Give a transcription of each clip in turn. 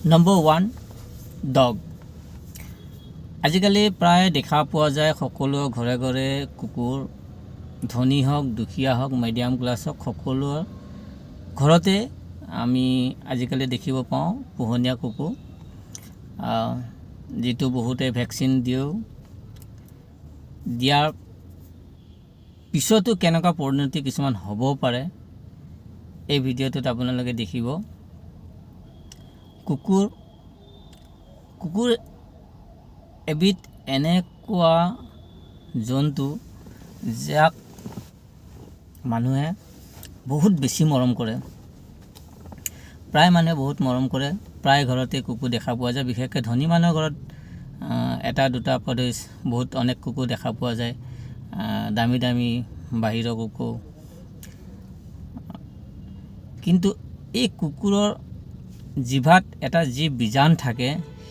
Number 1 dog. আজিকালি প্ৰায় দেখা পোৱা যায় সকলো ঘৰে ঘৰে কুকুৰ, ধনী হওক, দুখীয়া হওক, মিডিয়াম ক্লাছ হওক, সকলো ঘৰতে আমি আজিকালি দেখিব পাওঁ পোহনীয়া কুকুৰ, যিটো বহুতে ভেকচিন দিয়াৰ পিছতো কেনেকুৱা পৰিণতি কিছুমান হ'ব পাৰে এই ভিডিঅ'টোত আপোনালোকে দেখিব। কুকুৰ এবিধ এনেকুৱা জন্তু যাক মানুহে বহুত বেছি মৰম কৰে। প্ৰায় মানুহে বহুত মৰম কৰে। প্ৰায় ঘৰতে কুকুৰ দেখা পোৱা যায়। বিশেষকৈ ধনী মানুহৰ ঘৰত এটা দুটা বহুত অনেক কুকুৰ দেখা পোৱা যায়, দামী দামী বাহিৰৰ কুকুৰ। কিন্তু এই কুকুৰৰ জিভাত এটা যি বীজাণু থাকে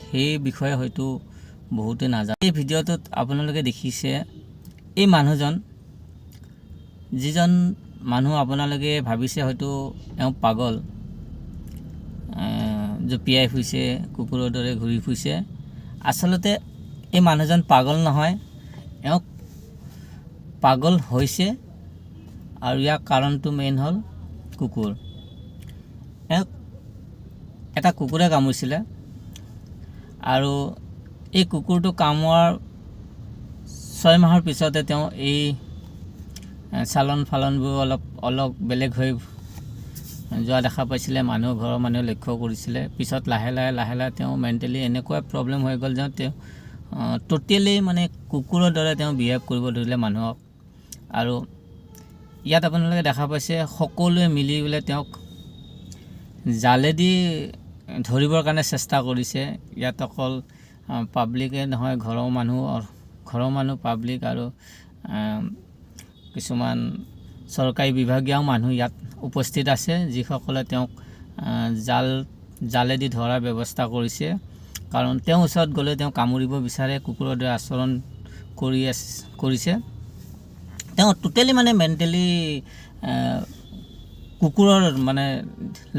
সেই বিষয়ে হয়তো বহুতে নাজানে। এই ভিডিঅ'টোত আপোনালোকে দেখিছে এই মানুহজন, যিজন মানুহ আপোনালোকে ভাবিছে হয়তো এওঁ পাগল, জঁপিয়াই ফুৰিছে, কুকুৰৰ দৰে ঘূৰি ফুৰিছে। আচলতে এই মানুহজন পাগল নহয়, এওঁ পাগল হৈছে আৰু ইয়াৰ কাৰণটো মেইন হ'ল কুকুৰ। এওঁ এটা কুকুৰে কামুৰিছিলে আৰু এই কুকুৰটো কামোৰাৰ 6 মাহৰ পিছতে তেওঁ এই চালন ফালনবোৰ অলপ বেলেগ হৈ যোৱা দেখা পাইছিলে। ঘৰৰ মানুহে লক্ষ্য কৰিছিলে। পিছত লাহে লাহে তেওঁ মেণ্টেলি এনেকুৱা প্ৰব্লেম হৈ গ'ল যে তেওঁ টোটেলি মানে কুকুৰৰ দৰে তেওঁ বিহেভ কৰিব ধৰিলে মানুহক। আৰু ইয়াত আপোনালোকে দেখা পাইছে সকলোৱে মিলি পেলাই তেওঁক জালেদি ধৰিবৰ কাৰণে চেষ্টা কৰিছে। ইয়াত অকল পাব্লিকে নহয়, ঘৰৰ মানুহ পাব্লিক আৰু কিছুমান চৰকাৰী বিভাগীয় মানুহ ইয়াত উপস্থিত আছে, যিসকলে তেওঁক জালেদি ধৰাৰ ব্যৱস্থা কৰিছে। কাৰণ তেওঁৰ ওচৰত গ'লে তেওঁ কামুৰিব বিচাৰে, কুকুৰৰ দৰে আচৰণ কৰিছে। তেওঁ টোটেলি মানে মেণ্টেলি কুকুৰৰ মানে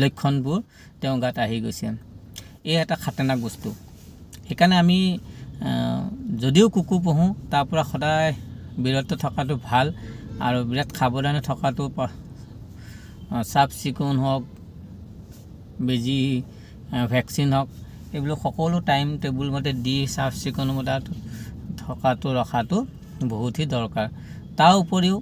লক্ষণবোৰ তেওঁৰ গাত আহি গৈছে। এই এটা খাতৰনাক বস্তু। সেইকাৰণে আমি যদিও কুকুৰ পোহোঁ তাৰ পৰা সদায় বিৰত থকাটো ভাল আৰু বিৰাট সাৱধানে থকাটো, চাফ চিকুণ হওক, বেজি ভেকচিন হওক, এইবিলাক সকলো টাইম টেবুল মতে দি চাফ চিকুণ মতে ৰখাটো বহুতেই দৰকাৰ। তাৰ উপৰিও